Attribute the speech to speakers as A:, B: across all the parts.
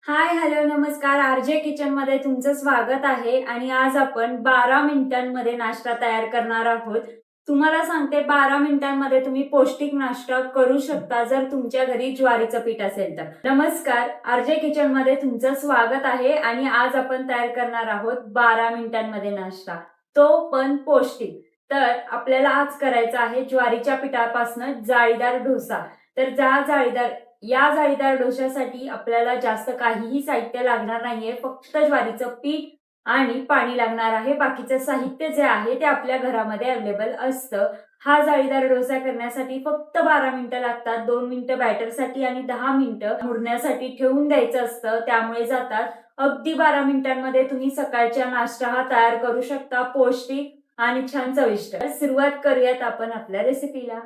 A: हाय, hello, नमस्कार. RJ किचनमध्ये तुमचं स्वागत आहे आणि आज आपण 12 मिनिटांमध्ये नाश्ता तयार करणार आहोत. तुम्हाला सांगते 12 मिनिटांमध्ये तुम्ही पौष्टिक नाश्ता करू शकता जर तुमच्या घरी ज्वारीचं पीठ असेल तर. नमस्कार, आरजे किचनमध्ये तुमचं स्वागत आहे आणि आज आपण तयार करणार आहोत 12 मिनिटांमध्ये नाश्ता, तो पण पौष्टिक. तर आपल्याला आज करायचा आहे ज्वारीच्या पिठापासून जाळीदार डोसा. तर या जाळीदार डोश्यासाठी आपल्याला जास्त काहीही साहित्य लागणार नाहीये, फक्त ज्वारीचं पीठ आणि पाणी लागणार आहे. बाकीचं साहित्य जे आहे ते आपल्या घरामध्ये अवेलेबल असतं. हा जाळीदार डोसा करण्यासाठी फक्त 12 मिनिटं लागतात. 2 मिनिटं बॅटरसाठी आणि 10 मिनिटं मुरण्यासाठी ठेवून द्यायचं असतं, त्यामुळे जातात. अगदी 12 मिनिटांमध्ये तुम्ही सकाळच्या नाश्ता हा तयार करू शकता, पौष्टिक आणि छान चविष्ट. सुरुवात करूयात आपण आपल्या रेसिपीला.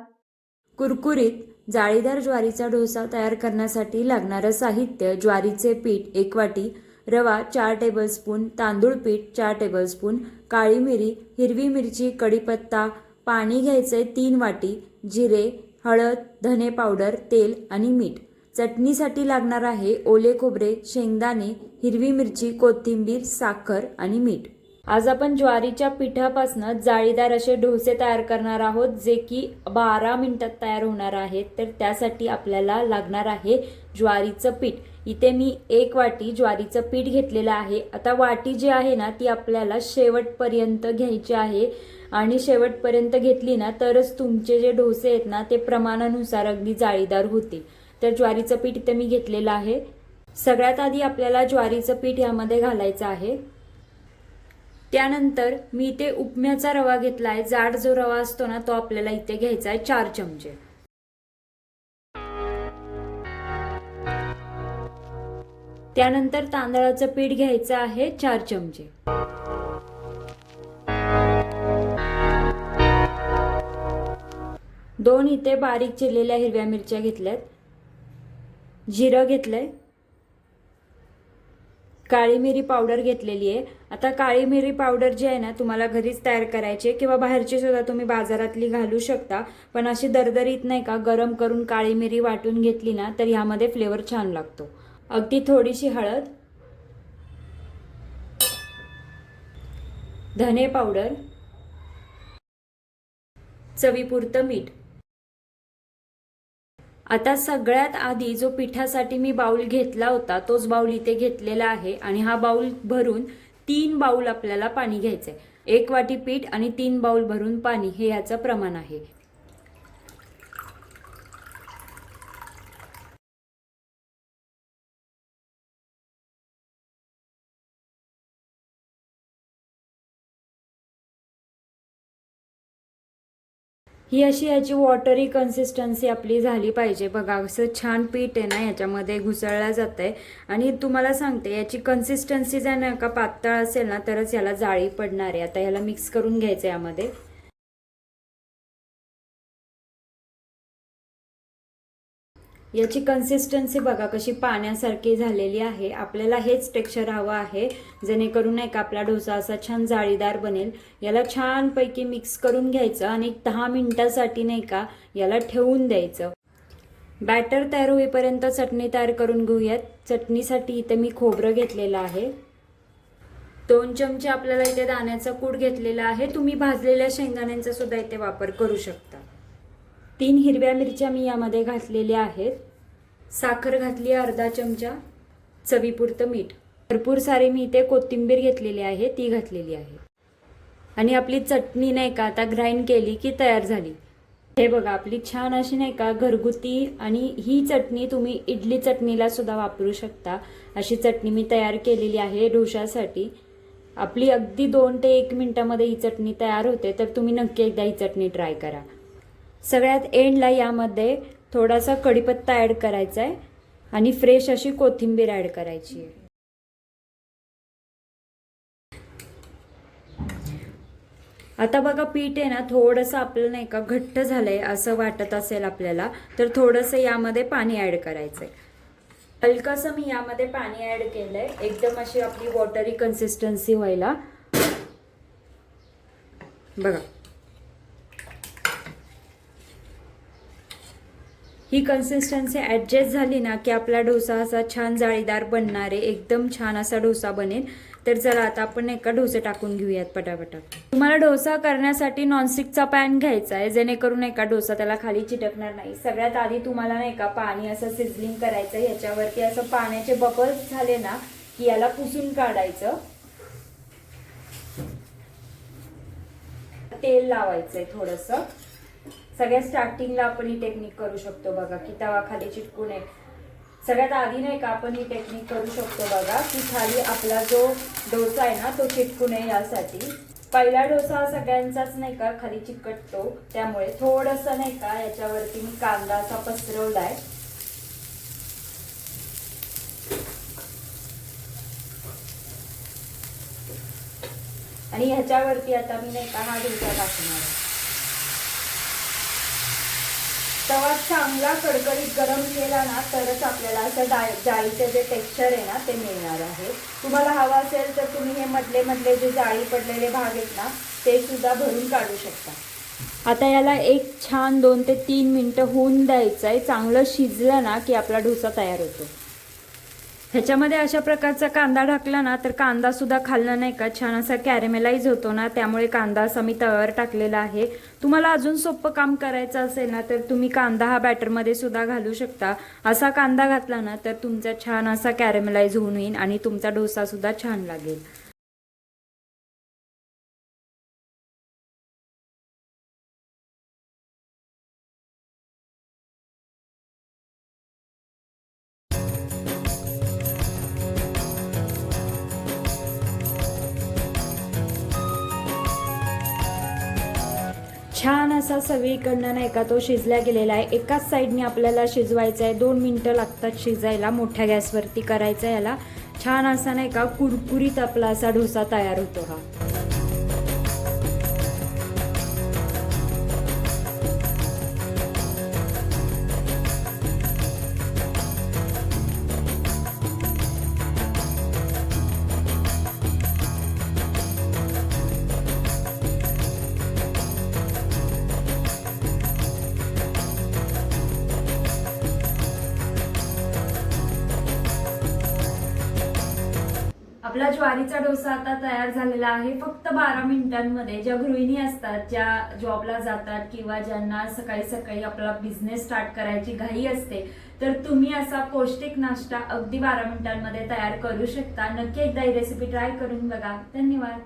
A: कुरकुरीत जाळीदार ज्वारीचा डोसा तयार करण्यासाठी लागणारं साहित्य: ज्वारीचे पीठ 1 वाटी, रवा 4 टेबलस्पून, तांदूळ पीठ 4 टेबलस्पून, काळी मिरी, हिरवी मिरची, कढीपत्ता, पाणी घ्यायचंय 3 वाटी, जिरे, हळद, धने पावडर, तेल आणि मीठ. चटणीसाठी लागणार आहे ओले खोबरे, शेंगदाणे, हिरवी मिरची, कोथिंबीर, साखर आणि मीठ. आज आपण ज्वारीच्या पिठापासून जाळीदार असे डोसे तयार करणार आहोत, जे की 12 मिनिटात तयार होणार आहेत. तर त्यासाठी आपल्याला लागणार आहे ज्वारीचं पीठ. इथे मी 1 वाटी ज्वारीचं पीठ घेतलेलं आहे. आता वाटी जी आहे ना ती आपल्याला शेवटपर्यंत घ्यायची आहे आणि शेवटपर्यंत घेतली ना तरच तुमचे जे डोसे आहेत ना ते प्रमाणानुसार अगदी जाळीदार होतील. तर ज्वारीचं पीठ इथे मी घेतलेलं आहे. सगळ्यात आधी आपल्याला ज्वारीचं पीठ यामध्ये घालायचं आहे. त्यानंतर मी इथे उपम्याचा रवा घेतला आहे. जाड जो रवा असतो ना तो आपल्याला इथे घ्यायचा आहे 4 चमचे. त्यानंतर तांदळाचं पीठ घ्यायचं आहे 4 चमचे. दोन इथे बारीक चिरलेल्या हिरव्या मिरच्या घेतल्यात. जिरं घेतलंय. काळी मिरी पावडर घेतलेली आहे. आता काळी मिरी पावडर जी आहे ना तुम्हाला घरीच तयार करायची आहे किंवा बाहेरची सुद्धा तुम्ही बाजारातली घालू शकता, पण अशी दरदरीत नाही का गरम करून काळी मिरी वाटून घेतली ना तर ह्यामध्ये फ्लेवर छान लागतो. अगदी थोडीशी हळद, धने पावडर, चवीपुरतं मीठ. आता सगळ्यात आधी जो पिठासाठी मी बाउल घेतला होता तोच बाउल इथे घेतलेला आहे आणि हा बाउल भरून 3 बाउल आपल्याला पाणी घ्यायचंय. 1 वाटी पीठ आणि 3 बाउल भरून पाणी हे याचं प्रमाण आहे. ही अशी याची वॉटरी कन्सिस्टन्सी आपली झाली पाहिजे. बघा असं छान पीठ आहे ना याच्यामध्ये घुसळलं जात आहे आणि तुम्हाला सांगते याची कन्सिस्टन्सी जर ना का पातळ असेल ना तरच याला जाळी पडणार आहे. आता याला मिक्स करून घ्यायचं यामध्ये. याची कन्सिस्टन्सी बघा कशी पाण्यासारखी झालेली आहे. आपल्याला हेच टेक्स्चर हवं आहे जेणेकरून नाही का आपला डोसा असा छान जाळीदार बनेल. याला छानपैकी मिक्स करून घ्यायचं आणि 10 मिनिटासाठी नाही का याला ठेवून द्यायचं. बॅटर तयार होईपर्यंत चटणी तयार करून घेऊयात. चटणीसाठी इथे मी खोबरं घेतलेलं आहे. 2 चमचे आपल्याला इथे दाण्याचा कूट घेतलेला आहे. तुम्ही भाजलेल्या शेंगदाण्यांचा सुद्धा इथे वापर करू शकता. 3 हिरव्या मिरच्या मी यामध्ये घातलेल्या आहेत. साखर घातली अर्धा चमचा, चवीपुरतं मीठ. भरपूर सारी मी इथे कोथिंबीर घेतलेली आहे ती घातलेली आहे. आणि आपली चटणी नाही का आता ग्राइंड केली की तयार झाली. हे बघा आपली छान अशी नाही का घरगुती, आणि ही चटणी तुम्ही इडली चटणीला सुद्धा वापरू शकता. अशी चटणी मी तयार केलेली आहे डोशासाठी. आपली अगदी 2 ते 1 मिनिटामध्ये ही चटणी तयार होते. तर तुम्ही नक्की एकदा ही चटणी ट्राय करा. सगळ्यात एंडला यामध्ये थोडासा कढीपत्ता ॲड करायचा आहे आणि फ्रेश अशी कोथिंबीर ॲड करायची आहे. आता बघा पीठ आहे ना थोडंसं आपलं नाही का घट्ट झालंय असं वाटत असेल आपल्याला तर थोडंसं यामध्ये पाणी ॲड करायचंय. हलकंसं मी यामध्ये पाणी ॲड केलंय एकदम अशी आपली वॉटरी कन्सिस्टन्सी व्हायला. बघा ही कन्सिस्टन्सी ॲडजस्ट झाली ना की आपला डोसा असा छान जाळीदार बनणार आहे, एकदम छान असा डोसा बनेल. तर चला आता आपण एका डोसे टाकून घेऊयात पटापटा. तुम्हाला डोसा करण्यासाठी नॉनस्टिकचा पॅन घ्यायचा आहे, जेणेकरून एका डोसा त्याला खाली चिटकणार नाही. सगळ्यात आधी तुम्हाला नाही का पाणी असं सिझलिंग करायचं, ह्याच्यावरती असं पाण्याचे बबल्स झाले ना की याला पुसून काढायचं. तेल लावायचंय थोडंसं. सगळ्यात स्टार्टिंगला आपण ही टेक्निक करू शकतो बघा की तवा खाली चिटकू नये. सगळ्यात आधी नाही का आपण ही टेक्निक करू शकतो बघा की खाली आपला जो डोसा आहे ना तो चिटकू नये यासाठी. पहिला डोसा सगळ्यांचाच नाही का खाली चिकटतो, त्यामुळे थोडंसं नाही का याच्यावरती मी कांदा असा पसरवलाय. आणि ह्याच्यावरती आता मी नाही का हा डोसा टाकणार आहे. तवा चांगला कडकडीत गरम केला ना तरच आपल्याला असं जाळीचं जे टेक्स्चर आहे ना ते मिळणार आहे. तुम्हाला हवा असेल तर तुम्ही हे मधले जे जाळी पडलेले भाग आहेत ना ते सुद्धा भरून काढू शकता. आता याला एक छान 2 ते 3 मिनिटं होऊन द्यायचं आहे. चांगलं शिजलं ना की आपला डोसा तयार होतो. ह्याच्यामध्ये अशा प्रकारचा कांदा टाकला ना तर कांदा सुद्धा खाल्ला नाही का छान असा कॅरेमेलाइज होतो ना, त्यामुळे कांदा असा मी तव्यावर टाकलेला आहे. तुम्हाला अजून सोपं काम करायचं असेल ना तर तुम्ही कांदा हा बॅटरमध्ये सुद्धा घालू शकता. असा कांदा घातला ना तर तुमचा छान असा कॅरेमेलाइज होऊन येईल आणि तुमचा डोसा सुद्धा छान लागेल. छान असा सगळीकडनं नाही का तो शिजला गेलेला आहे. एकाच साईडने आपल्याला शिजवायचा आहे. 2 मिनिटं लागतात शिजायला. मोठ्या गॅसवरती करायचा याला. छान असा नाही का कुरकुरीत आपला असा डोसा तयार होतो हा. आपला ज्वारीचा डोसा आता तयार झालेला आहे फक्त 12 मिनिटांमध्ये. ज्या गृहिणी असतात, ज्या जॉबला जातात किंवा ज्यांना सकाळी सकाळी आपला बिझनेस स्टार्ट करायची घाई असते, तर तुम्ही असा पौष्टिक नाश्ता अगदी 12 मिनिटांमध्ये तयार करू शकता. नक्की एकदा ही रेसिपी ट्राय करून बघा. धन्यवाद.